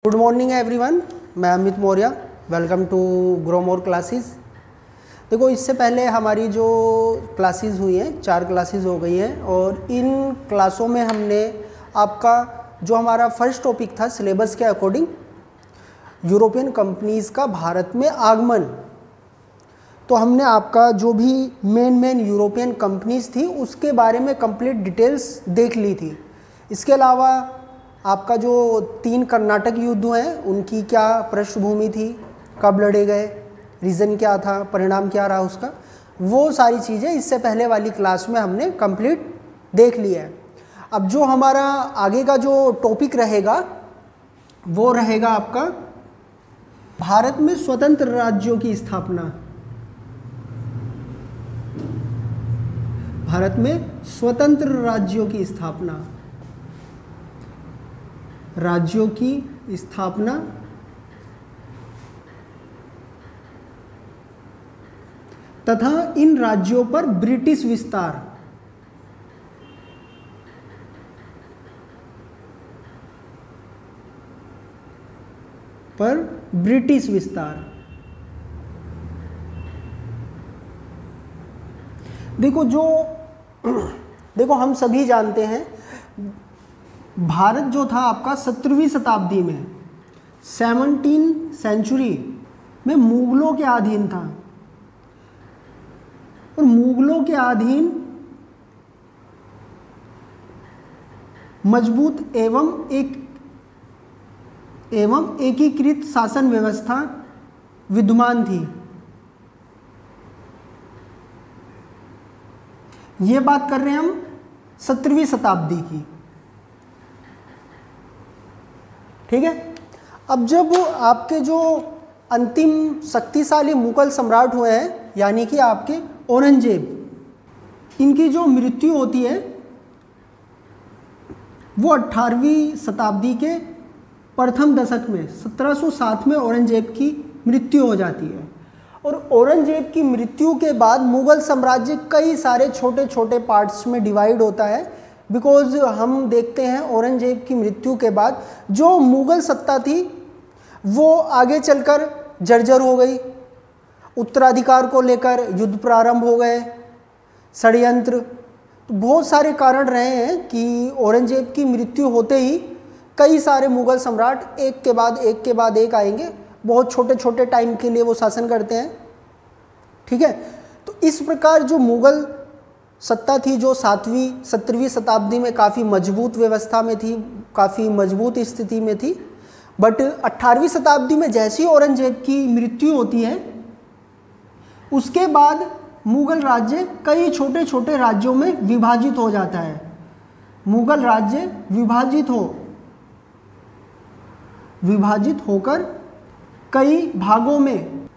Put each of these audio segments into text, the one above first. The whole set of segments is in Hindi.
गुड मॉर्निंग एवरीवन, मैं Amit Maurya. Welcome to Grow More classes. देखो, इससे पहले हमारी जो क्लासेस हुई हैं 4 क्लासेस हो गई हैं और इन क्लासों में हमने आपका जो हमारा फर्स्ट टॉपिक था सिलेबस के अकॉर्डिंग यूरोपियन कंपनीज़ का भारत में आगमन, तो हमने आपका जो भी मेन यूरोपियन कंपनीज़ थी उसके बारे में कंप्लीट डिटेल्स देख ली थी। इसके अलावा आपका जो 3 कर्नाटक युद्ध हैं उनकी क्या पृष्ठभूमि थी, कब लड़े गए, रीज़न क्या था, परिणाम क्या रहा उसका, वो सारी चीज़ें इससे पहले वाली क्लास में हमने कंप्लीट देख लिया है। अब जो हमारा आगे का जो टॉपिक रहेगा वो रहेगा आपका भारत में स्वतंत्र राज्यों की स्थापना। भारत में स्वतंत्र राज्यों की स्थापना, राज्यों की स्थापना तथा इन राज्यों पर ब्रिटिश विस्तार। पर ब्रिटिश विस्तार। देखो हम सभी जानते हैं भारत जो था आपका 17वीं शताब्दी में 17th सेंचुरी में मुगलों के अधीन था और मुगलों के अधीन मजबूत एवं एकीकृत शासन व्यवस्था विद्यमान थी। ये बात कर रहे हैं हम 17वीं शताब्दी की, ठीक है। अब जब आपके जो अंतिम शक्तिशाली मुगल सम्राट हुए हैं यानी कि आपके औरंगजेब, इनकी जो मृत्यु होती है वो 18वीं शताब्दी के प्रथम दशक में 1707 में औरंगजेब की मृत्यु हो जाती है। और औरंगजेब की मृत्यु के बाद मुगल साम्राज्य कई सारे छोटे छोटे पार्ट्स में डिवाइड होता है। बिकॉज हम देखते हैं औरंगजेब की मृत्यु के बाद जो मुगल सत्ता थी वो आगे चलकर जर्जर हो गई, उत्तराधिकार को लेकर युद्ध प्रारंभ हो गए, षड्यंत्र, तो बहुत सारे कारण रहे हैं कि औरंगजेब की मृत्यु होते ही कई सारे मुगल सम्राट एक के बाद एक आएंगे, बहुत छोटे छोटे टाइम के लिए वो शासन करते हैं, ठीक है। तो इस प्रकार जो मुगल सत्ता थी जो 17वीं शताब्दी में काफ़ी मजबूत व्यवस्था में थी, काफ़ी मजबूत स्थिति में थी। बट 18वीं शताब्दी में जैसी औरंगजेब की मृत्यु होती है उसके बाद मुगल राज्य कई छोटे छोटे राज्यों में विभाजित हो जाता है। मुगल राज्य विभाजित होकर कई भागों में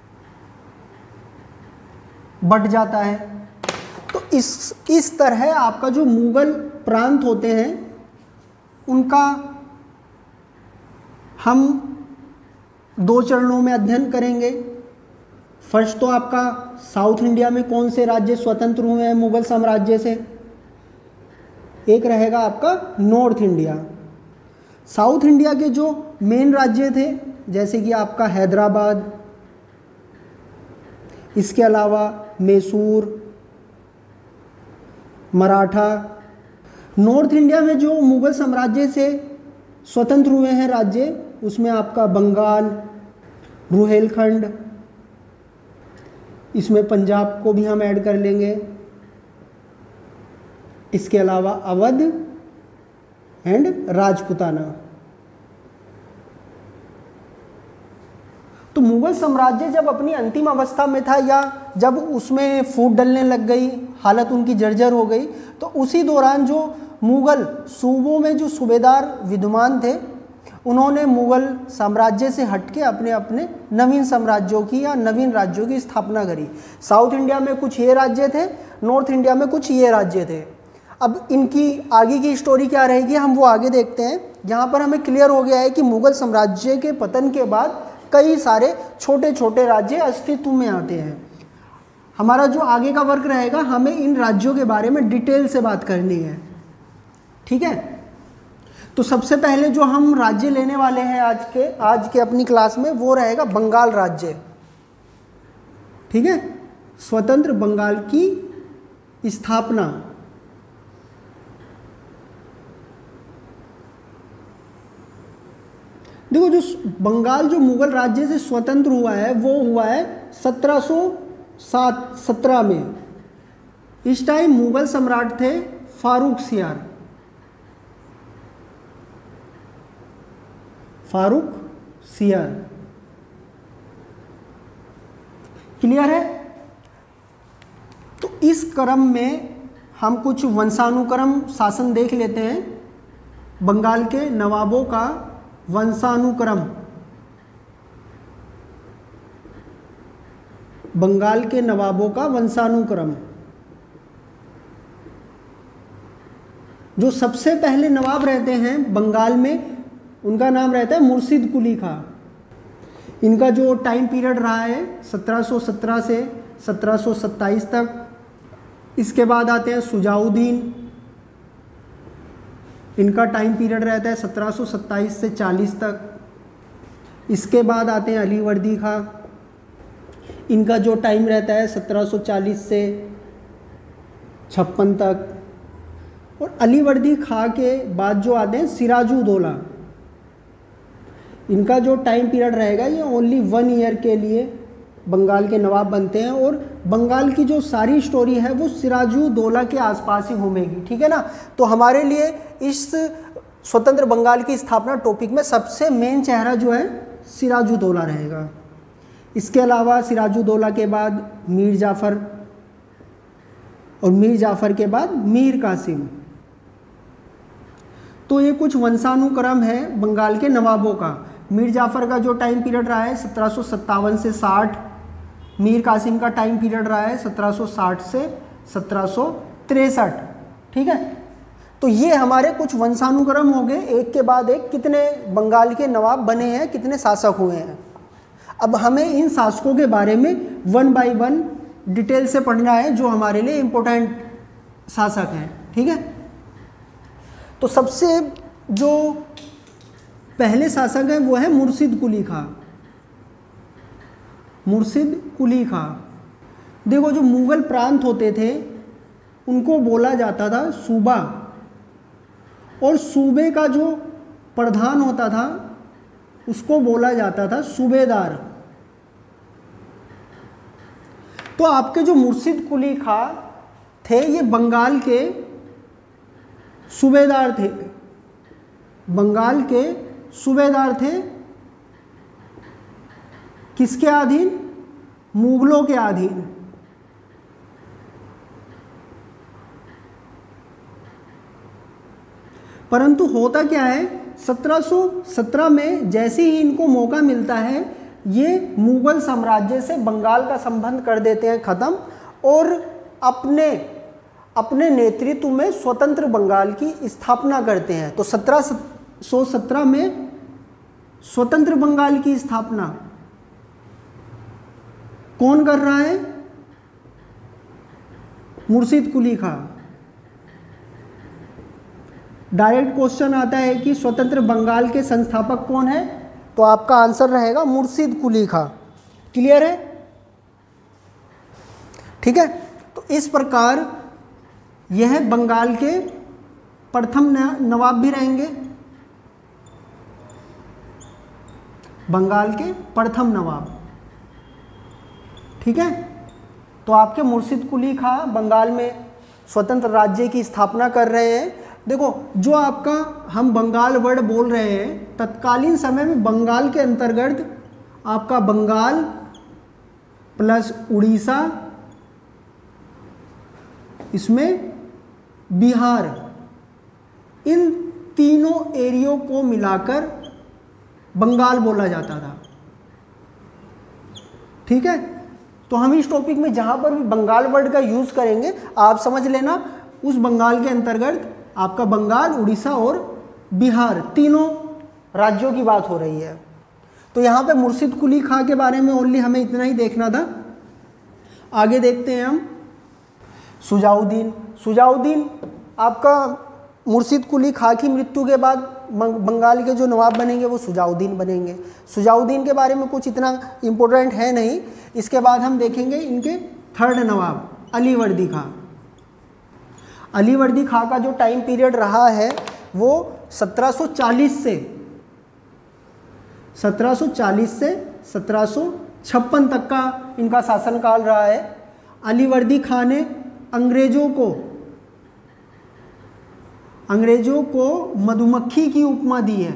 बंट जाता है। तो इस तरह आपका जो मुगल प्रांत होते हैं उनका हम 2 चरणों में अध्ययन करेंगे। फर्स्ट तो आपका साउथ इंडिया में कौन से राज्य स्वतंत्र हुए हैं मुगल साम्राज्य से, एक रहेगा आपका नॉर्थ इंडिया। साउथ इंडिया के जो मेन राज्य थे जैसे कि आपका हैदराबाद, इसके अलावा मैसूर, मराठा। नॉर्थ इंडिया में जो मुगल साम्राज्य से स्वतंत्र हुए हैं राज्य उसमें आपका बंगाल, रुहेलखंड, इसमें पंजाब को भी हम ऐड कर लेंगे, इसके अलावा अवध एंड राजपूताना। तो मुगल साम्राज्य जब अपनी अंतिम अवस्था में था या जब उसमें फूट डलने लग गई, हालत उनकी जर्जर हो गई, तो उसी दौरान जो मुगल सूबों में जो सूबेदार विद्यमान थे उन्होंने मुगल साम्राज्य से हटके अपने अपने नवीन साम्राज्यों की या नवीन राज्यों की स्थापना करी। साउथ इंडिया में कुछ ये राज्य थे, नॉर्थ इंडिया में कुछ ये राज्य थे। अब इनकी आगे की स्टोरी क्या रहेगी हम वो आगे देखते हैं। यहाँ पर हमें क्लियर हो गया है कि मुगल साम्राज्य के पतन के बाद कई सारे छोटे छोटे राज्य अस्तित्व में आते हैं। हमारा जो आगे का वर्क रहेगा हमें इन राज्यों के बारे में डिटेल से बात करनी है, ठीक है। तो सबसे पहले जो हम राज्य लेने वाले हैं आज के अपनी क्लास में, वो रहेगा बंगाल राज्य। ठीक है, स्वतंत्र बंगाल की स्थापना। देखो, जो बंगाल जो मुगल राज्य से स्वतंत्र हुआ है वो हुआ है 1717 में। इस टाइम मुगल सम्राट थे फारूक सियार। क्लियर है? तो इस क्रम में हम कुछ वंशानुक्रम शासन देख लेते हैं। बंगाल के नवाबों का वंशानुक्रम, बंगाल के नवाबों का वंशानुक्रम। जो सबसे पहले नवाब रहते हैं बंगाल में, उनका नाम रहता है मुर्शिद कुली खां। इनका जो टाइम पीरियड रहा है 1717 से 1727 तक। इसके बाद आते हैं सुजाउद्दीन, इनका टाइम पीरियड रहता है 1727 से 40 तक। इसके बाद आते हैं अलीवर्दी खां, इनका जो टाइम रहता है 1740 से 56 तक। और अलीवर्दी खां के बाद जो आते हैं सिराजुद्दौला, इनका जो टाइम पीरियड रहेगा ये ओनली 1 ईयर के लिए बंगाल के नवाब बनते हैं। और बंगाल की जो सारी स्टोरी है वो सिराजुद्दौला के आसपास ही घूमेगी। ठीक है ना? तो हमारे लिए इस स्वतंत्र बंगाल की स्थापना टॉपिक में सबसे मेन चेहरा जो है सिराजुद्दौला रहेगा। इसके अलावा सिराजुद्दौला के बाद मीर जाफ़र, और मीर जाफ़र के बाद मीर कासिम। तो ये कुछ वंशानुक्रम है बंगाल के नवाबों का। मीर जाफ़र का जो टाइम पीरियड रहा है 1757 से 60। मीर कासिम का टाइम पीरियड रहा है 1760 से 1763। ठीक है? तो ये हमारे कुछ वंशानुक्रम हो गए, एक के बाद एक कितने बंगाल के नवाब बने हैं, कितने शासक हुए हैं। अब हमें इन शासकों के बारे में 1 बाय 1 डिटेल से पढ़ना है, जो हमारे लिए इम्पोर्टेंट शासक हैं। ठीक है? तो सबसे जो पहले शासक हैं वो है मुर्शिद कुली खां। मुर्शिद कुली खां, देखो जो मुगल प्रांत होते थे उनको बोला जाता था सूबा, और सूबे का जो प्रधान होता था उसको बोला जाता था सूबेदार। तो आपके जो मुर्शिद कुली खां थे ये बंगाल के सूबेदार थे। बंगाल के सूबेदार थे किसके अधीन? मुगलों के अधीन। परंतु होता क्या है, 1717 में जैसे ही इनको मौका मिलता है ये मुगल साम्राज्य से बंगाल का संबंध कर देते हैं ख़त्म, और अपने नेतृत्व में स्वतंत्र बंगाल की स्थापना करते हैं। तो 1717 में स्वतंत्र बंगाल की स्थापना कौन कर रहा है? मुर्शिद कुली खां। डायरेक्ट क्वेश्चन आता है कि स्वतंत्र बंगाल के संस्थापक कौन है, तो आपका आंसर रहेगा मुर्शिद कुली खां। क्लियर है? ठीक है? तो इस प्रकार यह बंगाल के प्रथम नवाब भी रहेंगे। बंगाल के प्रथम नवाब। ठीक है? तो आपके मुर्शिद कुली खां बंगाल में स्वतंत्र राज्य की स्थापना कर रहे हैं। देखो जो आपका हम बंगाल वर्ड बोल रहे हैं, तत्कालीन समय में बंगाल के अंतर्गत आपका बंगाल प्लस उड़ीसा, इसमें बिहार, इन तीनों एरियो को मिलाकर बंगाल बोला जाता था। ठीक है? तो हम इस टॉपिक में जहाँ पर भी बंगाल वर्ड का यूज़ करेंगे आप समझ लेना उस बंगाल के अंतर्गत आपका बंगाल, उड़ीसा और बिहार तीनों राज्यों की बात हो रही है। तो यहाँ पे मुर्शिद कुली खां के बारे में ओनली हमें इतना ही देखना था। आगे देखते हैं हम सुजाउद्दीन। सुजाउद्दीन आपका मुर्शिद कुली खां की मृत्यु के बाद बंगाल के जो नवाब बनेंगे वो शुजाउद्दीन बनेंगे। शुजाउद्दीन के बारे में कुछ इतना इम्पोर्टेंट है नहीं। इसके बाद हम देखेंगे इनके थर्ड नवाब अलीवर्दी खां। अलीवर्दी खां का जो टाइम पीरियड रहा है वो 1740 से 1756 तक का इनका शासनकाल रहा है। अलीवर्दी खां ने अंग्रेजों को मधुमक्खी की उपमा दी है।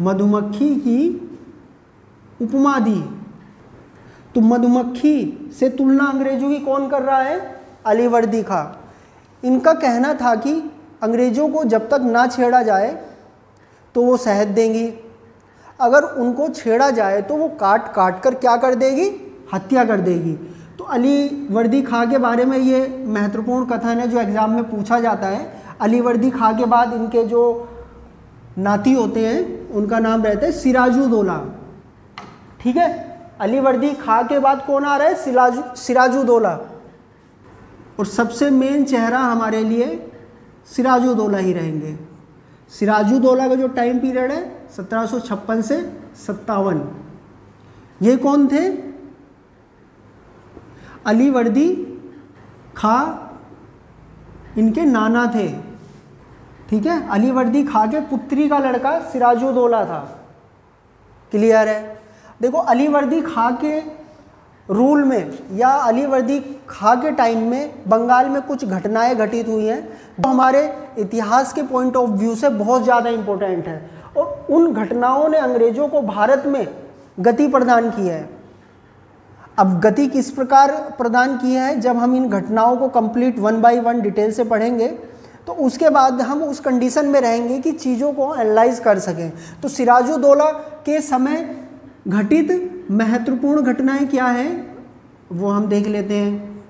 मधुमक्खी की उपमा दी। तो मधुमक्खी से तुलना अंग्रेजों की कौन कर रहा है? अलीवर्दी खां। इनका कहना था कि अंग्रेजों को जब तक ना छेड़ा जाए तो वो शहद देंगी, अगर उनको छेड़ा जाए तो वो काट काट कर क्या कर देगी? हत्या कर देगी। तो अलीवर्दी खां के बारे में ये महत्वपूर्ण कथन है जो एग्ज़ाम में पूछा जाता है। अलीवर्दी खां के बाद इनके जो नाती होते हैं उनका नाम रहता है सिराजुद्दौला। ठीक है, अलीवर्दी खां के बाद कौन आ रहा है? सिराजुद्दौला। और सबसे मेन चेहरा हमारे लिए सिराजुद्दौला ही रहेंगे। सिराजुद्दौला का जो टाइम पीरियड है 1756 से 57। ये कौन थे? अलीवर्दी खां इनके नाना थे। ठीक है, अलीवर्दी खां के पुत्री का लड़का सिराजुद्दौला था। क्लियर है? देखो, अलीवर्दी खां के रूल में या अलीवर्दी खां के टाइम में बंगाल में कुछ घटनाएं घटित हुई हैं जो हमारे इतिहास के पॉइंट ऑफ व्यू से बहुत ज़्यादा इम्पोर्टेंट है, और उन घटनाओं ने अंग्रेज़ों को भारत में गति प्रदान की है। अब गति किस प्रकार प्रदान की है, जब हम इन घटनाओं को कंप्लीट 1 बाय 1 डिटेल से पढ़ेंगे तो उसके बाद हम उस कंडीशन में रहेंगे कि चीज़ों को एनालाइज कर सकें। तो सिराजुद्दौला के समय घटित महत्वपूर्ण घटनाएं क्या हैं वो हम देख लेते हैं।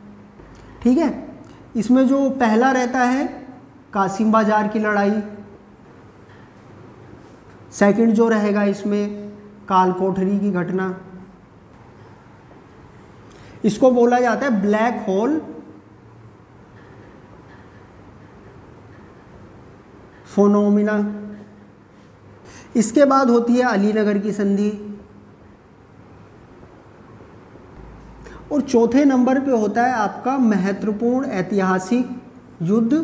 ठीक है, इसमें जो पहला रहता है कासिम बाजार की लड़ाई। सेकंड जो रहेगा इसमें काल कोठरी की घटना। इसको बोला जाता है ब्लैक होल फोनोमिना। इसके बाद होती है अलीनगर की संधि। और चौथे नंबर पे होता है आपका महत्वपूर्ण ऐतिहासिक युद्ध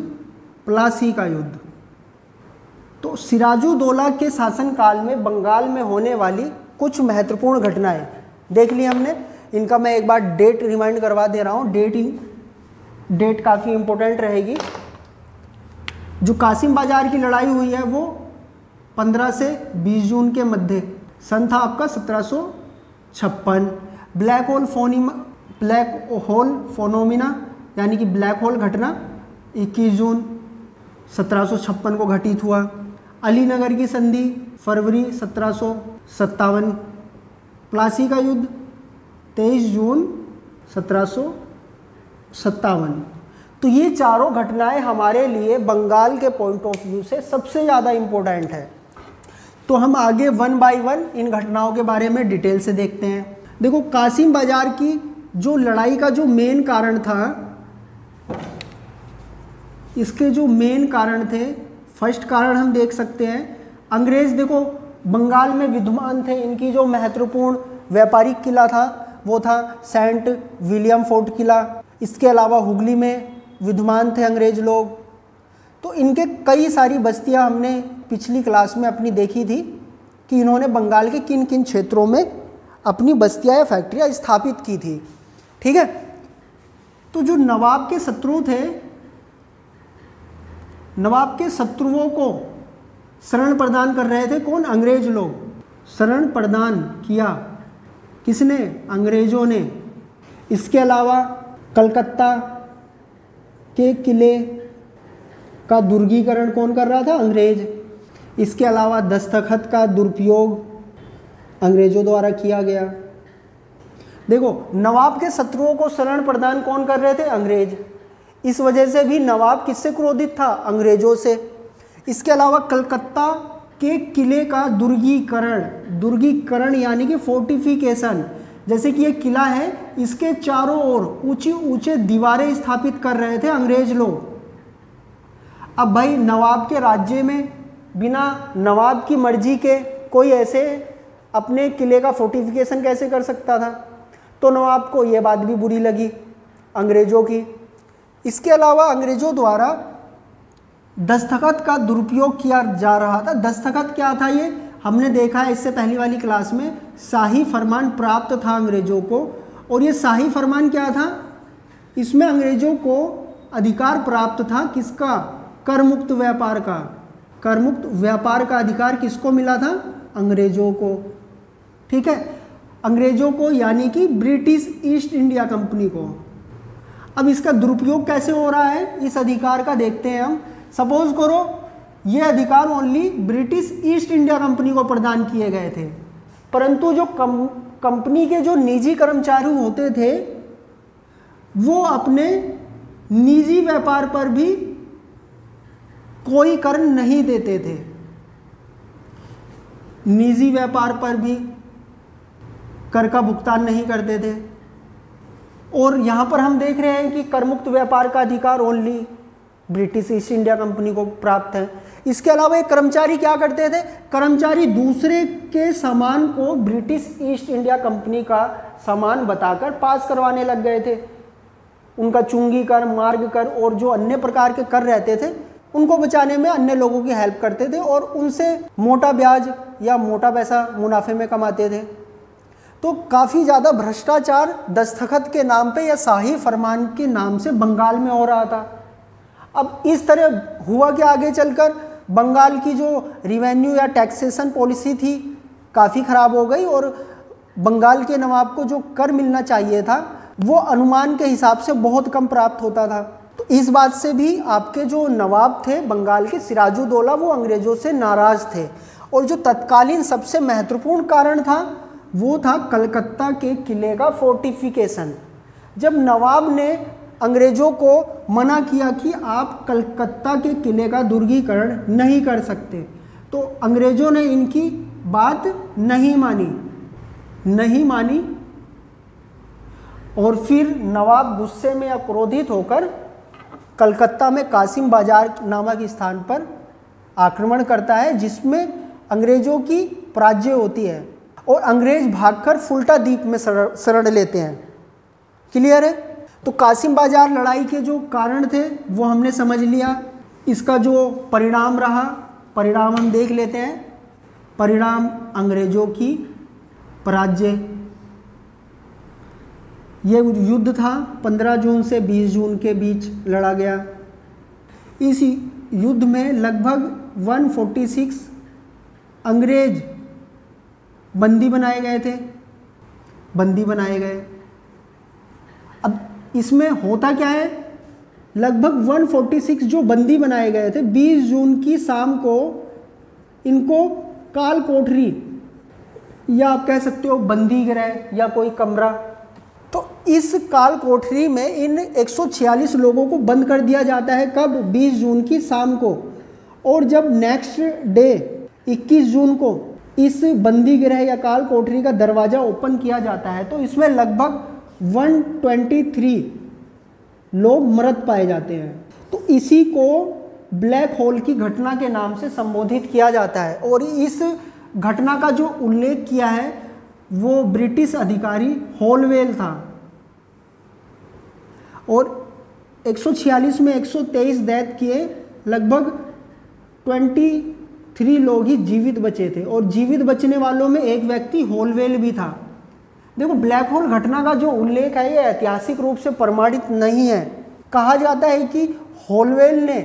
प्लासी का युद्ध। तो सिराजुद्दौला के शासनकाल में बंगाल में होने वाली कुछ महत्वपूर्ण घटनाएं देख ली हमने। इनका मैं एक बार डेट रिमाइंड करवा दे रहा हूँ। डेट काफ़ी इम्पोर्टेंट रहेगी। जो कासिम बाजार की लड़ाई हुई है वो 15 से 20 जून के मध्य सन था आपका 1756। ब्लैक होल फोनोमिना यानी कि ब्लैक होल घटना 21 जून 1756 को घटित हुआ। अलीनगर की संधि फरवरी 1757। प्लासी का युद्ध 23 जून 1757। तो ये चारों घटनाएं हमारे लिए बंगाल के पॉइंट ऑफ व्यू से सबसे ज़्यादा इम्पोर्टेंट है। तो हम आगे 1 बाय 1 इन घटनाओं के बारे में डिटेल से देखते हैं। देखो, कासिम बाजार की जो लड़ाई का जो मेन कारण था, इसके जो मेन कारण थे, फर्स्ट कारण हम देख सकते हैं, अंग्रेज देखो बंगाल में विद्यमान थे। इनकी जो महत्वपूर्ण व्यापारिक किला था वो था सेंट विलियम फोर्ट किला। इसके अलावा हुगली में विद्यमान थे अंग्रेज लोग। तो इनके कई सारी बस्तियां हमने पिछली क्लास में अपनी देखी थी कि इन्होंने बंगाल के किन किन क्षेत्रों में अपनी बस्तियां या फैक्ट्रियां स्थापित की थी। ठीक है, तो जो नवाब के शत्रु थे, नवाब के शत्रुओं को शरण प्रदान कर रहे थे कौन? अंग्रेज लोग। शरण प्रदान किया किसने? अंग्रेजों ने। इसके अलावा कलकत्ता के किले का दुर्गीकरण कौन कर रहा था? अंग्रेज। इसके अलावा दस्तखत का दुरुपयोग अंग्रेजों द्वारा किया गया। देखो, नवाब के शत्रुओं को शरण प्रदान कौन कर रहे थे? अंग्रेज। इस वजह से भी नवाब किससे क्रोधित था? अंग्रेजों से। इसके अलावा कलकत्ता के किले का दुर्गीकरण यानी कि फोर्टिफिकेशन, जैसे कि ये किला है, इसके चारों ओर ऊंचे ऊंचे दीवारें स्थापित कर रहे थे अंग्रेज लोग। अब भाई नवाब के राज्य में बिना नवाब की मर्जी के कोई ऐसे अपने किले का फोर्टिफिकेशन कैसे कर सकता था? तो नवाब को ये बात भी बुरी लगी अंग्रेज़ों की। इसके अलावा अंग्रेज़ों द्वारा दस्तखत का दुरुपयोग किया जा रहा था। दस्तखत क्या था ये हमने देखा है इससे पहली वाली क्लास में। शाही फरमान प्राप्त था अंग्रेज़ों को, और ये शाही फरमान क्या था? इसमें अंग्रेज़ों को अधिकार प्राप्त था किसका? कर मुक्त व्यापार का। कर मुक्त व्यापार का अधिकार किसको मिला था? अंग्रेज़ों को। ठीक है, अंग्रेज़ों को यानी कि ब्रिटिश ईस्ट इंडिया कंपनी को। अब इसका दुरुपयोग कैसे हो रहा है इस अधिकार का देखते हैं हम। सपोज करो ये अधिकार only British east India company को प्रदान किए गए थे, परंतु जो कंपनी के जो निजी कर्मचारी होते थे वो अपने निजी व्यापार पर भी कोई कर नहीं देते थे। निजी व्यापार पर भी कर का भुगतान नहीं करते थे। और यहाँ पर हम देख रहे हैं कि कर मुक्त व्यापार का अधिकार only British east India company को प्राप्त है। इसके अलावा एक कर्मचारी क्या करते थे? कर्मचारी दूसरे के सामान को ब्रिटिश ईस्ट इंडिया कंपनी का सामान बताकर पास करवाने लग गए थे। उनका चुंगी कर, मार्ग कर और जो अन्य प्रकार के कर रहते थे उनको बचाने में अन्य लोगों की हेल्प करते थे और उनसे मोटा ब्याज या मोटा पैसा मुनाफे में कमाते थे। तो काफ़ी ज़्यादा भ्रष्टाचार दस्तखत के नाम पे या शाही फरमान के नाम से बंगाल में हो रहा था। अब इस तरह हुआ कि आगे चलकर बंगाल की जो रिवेन्यू या टैक्सेशन पॉलिसी थी काफ़ी ख़राब हो गई और बंगाल के नवाब को जो कर मिलना चाहिए था वो अनुमान के हिसाब से बहुत कम प्राप्त होता था। तो इस बात से भी आपके जो नवाब थे बंगाल के सिराजुद्दौला वो अंग्रेज़ों से नाराज़ थे। और जो तत्कालीन सबसे महत्वपूर्ण कारण था वो था कलकत्ता के किले का फोर्टिफिकेशन। जब नवाब ने अंग्रेज़ों को मना किया कि आप कलकत्ता के किले का दुर्गीकरण नहीं कर सकते, तो अंग्रेज़ों ने इनकी बात नहीं मानी और फिर नवाब गुस्से में या क्रोधित होकर कलकत्ता में कासिम बाजार नामक स्थान पर आक्रमण करता है, जिसमें अंग्रेज़ों की पराजय होती है और अंग्रेज़ भागकर फुल्टा द्वीप में शरण लेते हैं। क्लियर है? तो कासिम बाजार लड़ाई के जो कारण थे वो हमने समझ लिया। इसका जो परिणाम रहा, परिणाम हम देख लेते हैं। परिणाम अंग्रेज़ों की पराजय। ये युद्ध था 15 जून से 20 जून के बीच लड़ा गया। इस युद्ध में लगभग 146 अंग्रेज बंदी बनाए गए। अब इसमें होता क्या है, लगभग 146 जो बंदी बनाए गए थे 20 जून की शाम को इनको काल कोठरी या आप कह सकते हो बंदी गृह या कोई कमरा, तो इस काल कोठरी में इन 146 लोगों को बंद कर दिया जाता है। कब? 20 जून की शाम को। और जब नेक्स्ट डे 21 जून को इस बंदी गृह या काल कोठरी का दरवाज़ा ओपन किया जाता है तो इसमें लगभग 123 लोग मृत पाए जाते हैं। तो इसी को ब्लैक होल की घटना के नाम से संबोधित किया जाता है। और इस घटना का जो उल्लेख किया है वो ब्रिटिश अधिकारी होलवेल था। और 146 में 123 डेथ किए, लगभग 23 लोग ही जीवित बचे थे और जीवित बचने वालों में एक व्यक्ति होलवेल भी था। देखो, ब्लैक होल घटना का जो उल्लेख है ये ऐतिहासिक रूप से प्रमाणित नहीं है। कहा जाता है कि होलवेल ने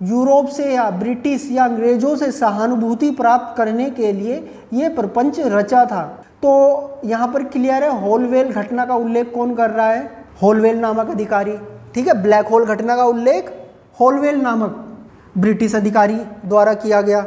यूरोप से या ब्रिटिश या अंग्रेज़ों से सहानुभूति प्राप्त करने के लिए ये प्रपंच रचा था। तो यहाँ पर क्लियर है होलवेल घटना का उल्लेख कौन कर रहा है? होलवेल नामक अधिकारी। ठीक है, ब्लैक होल घटना का उल्लेख होलवेल नामक ब्रिटिश अधिकारी द्वारा किया गया।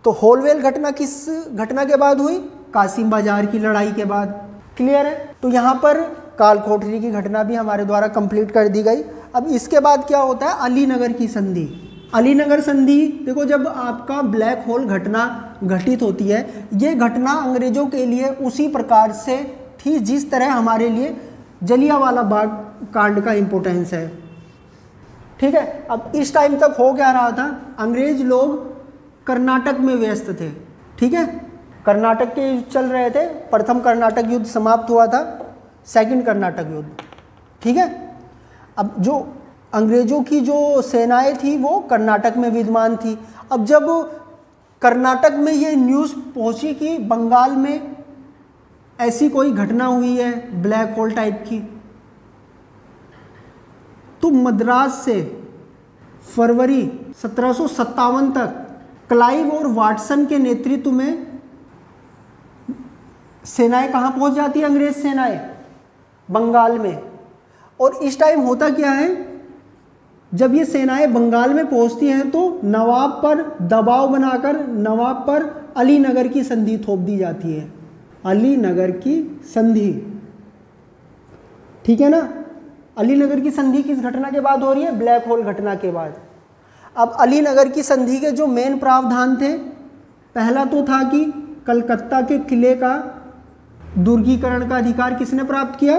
तो होलवेल घटना किस घटना के बाद हुई? कासिम बाजार की लड़ाई के बाद। क्लियर है? तो यहाँ पर काल कोठरी की घटना भी हमारे द्वारा कंप्लीट कर दी गई। अब इसके बाद क्या होता है? अलीनगर की संधि। अलीनगर संधि, देखो जब आपका ब्लैक होल घटना घटित होती है, ये घटना अंग्रेज़ों के लिए उसी प्रकार से थी जिस तरह हमारे लिए जलियांवाला बाग कांड का इम्पोर्टेंस है। ठीक है। अब इस टाइम तक हो क्या रहा था, अंग्रेज लोग कर्नाटक में व्यस्त थे। ठीक है, कर्नाटक के युद्ध चल रहे थे। प्रथम कर्नाटक युद्ध समाप्त हुआ था, सेकंड कर्नाटक युद्ध। ठीक है, अब जो अंग्रेजों की जो सेनाएं थी वो कर्नाटक में विद्यमान थी। अब जब कर्नाटक में ये न्यूज़ पहुंची कि बंगाल में ऐसी कोई घटना हुई है ब्लैक होल टाइप की, तो मद्रास से फरवरी 1757 तक क्लाइव और वाटसन के नेतृत्व में सेनाएं कहाँ पहुंच जाती है, अंग्रेज सेनाएं बंगाल में। और इस टाइम होता क्या है, जब ये सेनाएं बंगाल में पहुंचती हैं तो नवाब पर दबाव बनाकर नवाब पर अलीनगर की संधि थोप दी जाती है। अलीनगर की संधि, ठीक है ना। अलीनगर की संधि किस घटना के बाद हो रही है, ब्लैक होल घटना के बाद। अब अलीनगर की संधि के जो मेन प्रावधान थे, पहला तो था कि कलकत्ता के किले का दुर्गीकरण का अधिकार किसने प्राप्त किया,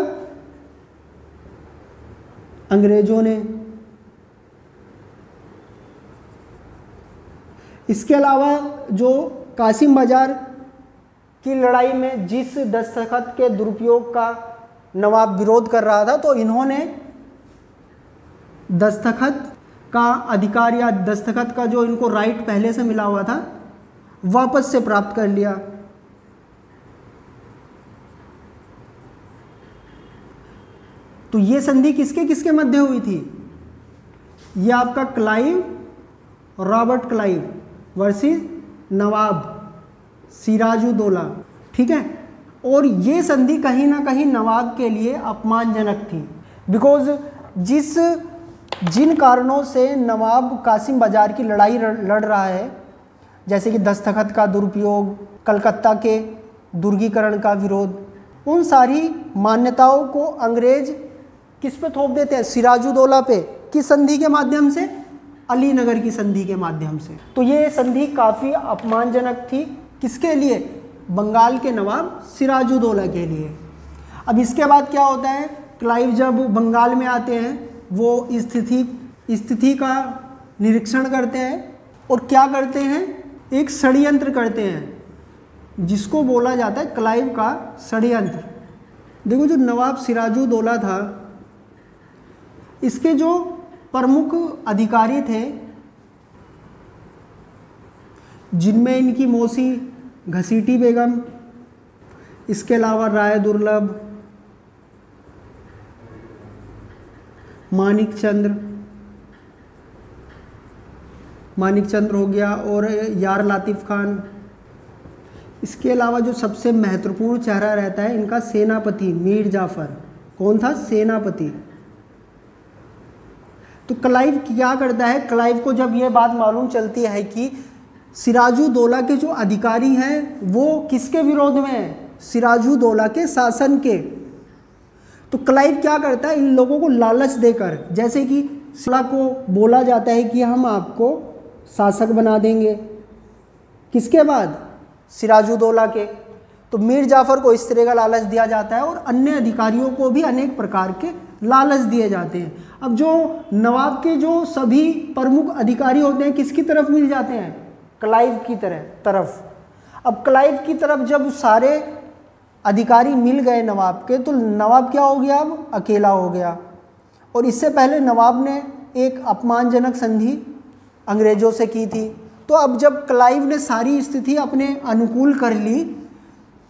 अंग्रेजों ने। इसके अलावा जो कासिम बाजार की लड़ाई में जिस दस्तखत के दुरुपयोग का नवाब विरोध कर रहा था, तो इन्होंने दस्तखत का अधिकार या दस्तखत का जो इनको राइट पहले से मिला हुआ था वापस से प्राप्त कर लिया। तो ये संधि किसके किसके मध्य हुई थी, ये आपका क्लाइव, रॉबर्ट क्लाइव वर्सेस नवाब सिराजुद्दौला। ठीक है, और ये संधि कहीं ना कहीं नवाब के लिए अपमानजनक थी, बिकॉज जिन कारणों से नवाब कासिम बाजार की लड़ाई लड़ रहा है, जैसे कि दस्तखत का दुरुपयोग, कलकत्ता के दुर्गीकरण का विरोध, उन सारी मान्यताओं को अंग्रेज किस पे थोप देते हैं, सिराजुद्दौला पे। किस संधि के माध्यम से, अलीनगर की संधि के माध्यम से। तो ये संधि काफ़ी अपमानजनक थी, किसके लिए, बंगाल के नवाब सिराजुद्दौला के लिए। अब इसके बाद क्या होता है, क्लाइव जब बंगाल में आते हैं वो स्थिति का निरीक्षण करते हैं और क्या करते हैं, एक षड्यंत्र करते हैं जिसको बोला जाता है क्लाइव का षड्यंत्र। देखो, जो नवाब सिराजुद्दौला था, इसके जो प्रमुख अधिकारी थे, जिनमें इनकी मौसी घसीटी बेगम, इसके अलावा राय दुर्लभ, मानिक चंद्र हो गया, और यार लातिफ खान। इसके अलावा जो सबसे महत्वपूर्ण चेहरा रहता है इनका सेनापति मीर जाफर। कौन था, सेनापति। तो क्लाइव क्या करता है, क्लाइव को जब ये बात मालूम चलती है कि सिराजुद्दौला के जो अधिकारी हैं वो किसके विरोध में हैं, सिराजुद्दौला के शासन के, तो क्लाइव क्या करता है, इन लोगों को लालच देकर, जैसे कि सिरा को बोला जाता है कि हम आपको शासक बना देंगे, किसके बाद, सिराजुद्दौला के। तो मीर जाफर को इस तरह का लालच दिया जाता है और अन्य अधिकारियों को भी अनेक प्रकार के लालच दिए जाते हैं। अब जो नवाब के जो सभी प्रमुख अधिकारी होते हैं किसकी तरफ मिल जाते हैं, क्लाइव की तरफ। अब क्लाइव की तरफ जब सारे अधिकारी मिल गए नवाब के, तो नवाब क्या हो गया, अब अकेला हो गया। और इससे पहले नवाब ने एक अपमानजनक संधि अंग्रेजों से की थी। तो अब जब क्लाइव ने सारी स्थिति अपने अनुकूल कर ली,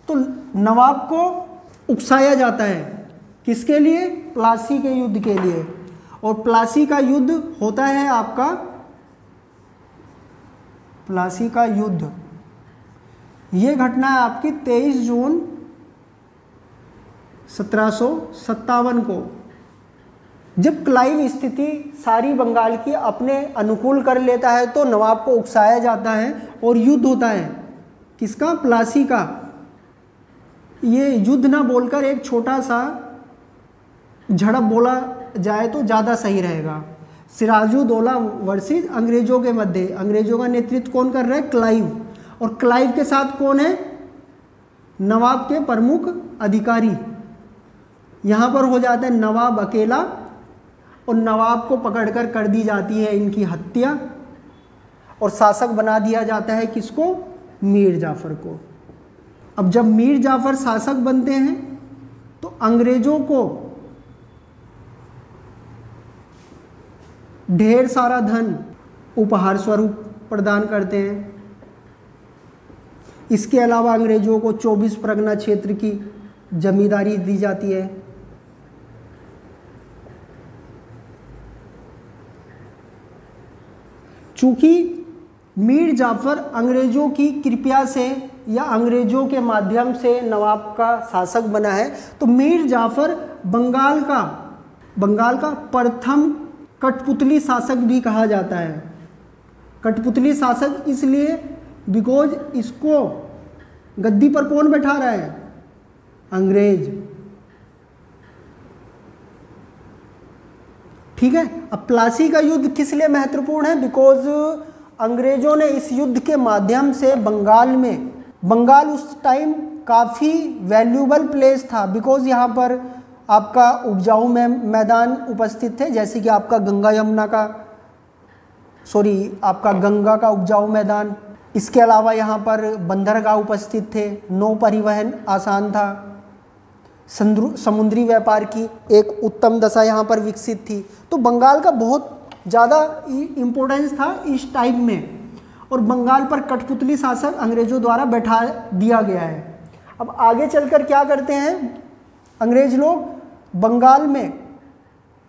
तो नवाब को उकसाया जाता है, किसके लिए, प्लासी के युद्ध के लिए। और प्लासी का युद्ध होता है आपका, प्लासी का युद्ध, ये घटना है आपकी 23 जून 1757 को, जब क्लाइव स्थिति सारी बंगाल की अपने अनुकूल कर लेता है तो नवाब को उकसाया जाता है और युद्ध होता है, किसका, प्लासी का। ये युद्ध ना बोलकर एक छोटा सा झड़प बोला जाए तो ज़्यादा सही रहेगा। सिराजुद्दौला वर्सेस अंग्रेजों के मध्य, अंग्रेजों का नेतृत्व कौन कर रहा है, क्लाइव। और क्लाइव के साथ कौन है, नवाब के प्रमुख अधिकारी। यहाँ पर हो जाता है नवाब अकेला और नवाब को पकड़कर कर दी जाती है इनकी हत्या और शासक बना दिया जाता है किसको? मीर जाफ़र को। अब जब मीर जाफ़र शासक बनते हैं तो अंग्रेजों को ढेर सारा धन उपहार स्वरूप प्रदान करते हैं। इसके अलावा अंग्रेजों को 24 परगना क्षेत्र की जमींदारी दी जाती है। चूंकि मीर जाफ़र अंग्रेजों की कृपा से या अंग्रेजों के माध्यम से नवाब का शासक बना है, तो मीर जाफ़र बंगाल का प्रथम कठपुतली शासक भी कहा जाता है। कठपुतली शासक इसलिए बिकॉज इसको गद्दी पर कौन बैठा रहा है? अंग्रेज। ठीक है। अब प्लासी का युद्ध किस लिए महत्वपूर्ण है? बिकॉज अंग्रेजों ने इस युद्ध के माध्यम से बंगाल उस टाइम काफ़ी वैल्यूबल प्लेस था, बिकॉज यहाँ पर आपका उपजाऊ मैदान उपस्थित थे, जैसे कि आपका आपका गंगा का उपजाऊ मैदान। इसके अलावा यहाँ पर बंदरगाह उपस्थित थे, नौ परिवहन आसान था, समुद्री व्यापार की एक उत्तम दशा यहाँ पर विकसित थी। तो बंगाल का बहुत ज़्यादा इम्पोर्टेंस था इस टाइम में, और बंगाल पर कठपुतली शासक अंग्रेजों द्वारा बैठा दिया गया है। अब आगे चलकर क्या करते हैं अंग्रेज लोग? बंगाल में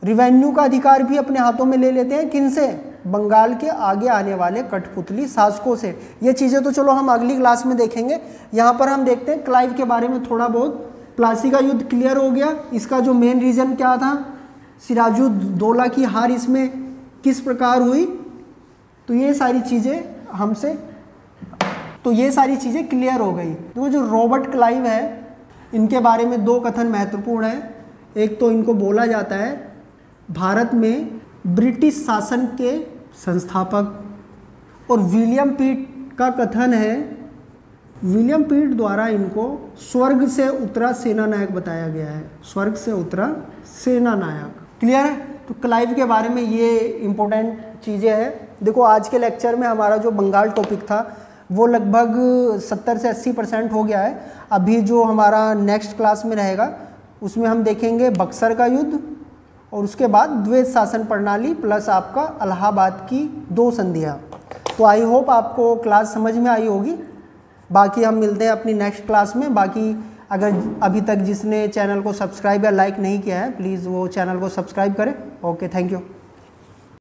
रिवेन्यू का अधिकार भी अपने हाथों में ले लेते हैं। किनसे? बंगाल के आगे आने वाले कठपुतली शासकों से। ये चीज़ें तो चलो हम अगली क्लास में देखेंगे। यहाँ पर हम देखते हैं क्लाइव के बारे में थोड़ा बहुत। प्लासी का युद्ध क्लियर हो गया। इसका जो मेन रीज़न क्या था, सिराजुद्दौला की हार इसमें किस प्रकार हुई, तो ये सारी चीज़ें क्लियर हो गई। तो जो रॉबर्ट क्लाइव है, इनके बारे में दो कथन महत्वपूर्ण है। एक तो इनको बोला जाता है भारत में ब्रिटिश शासन के संस्थापक, और विलियम पीट का कथन है, विलियम पीट द्वारा इनको स्वर्ग से उतरा सेना नायक बताया गया है। स्वर्ग से उतरा सेना नायक। क्लियर है? तो क्लाइव के बारे में ये इम्पोर्टेंट चीज़ें हैं। देखो आज के लेक्चर में हमारा जो बंगाल टॉपिक था वो लगभग 70 से 80% हो गया है। अभी जो हमारा नेक्स्ट क्लास में रहेगा उसमें हम देखेंगे बक्सर का युद्ध, और उसके बाद द्वैत शासन प्रणाली प्लस आपका इलाहाबाद की 2 संधियाँ। तो आई होप आपको क्लास समझ में आई होगी। बाकी हम मिलते हैं अपनी नेक्स्ट क्लास में। बाकी अगर अभी तक जिसने चैनल को सब्सक्राइब या लाइक नहीं किया है, प्लीज़ वो चैनल को सब्सक्राइब करें। Okay, thank you.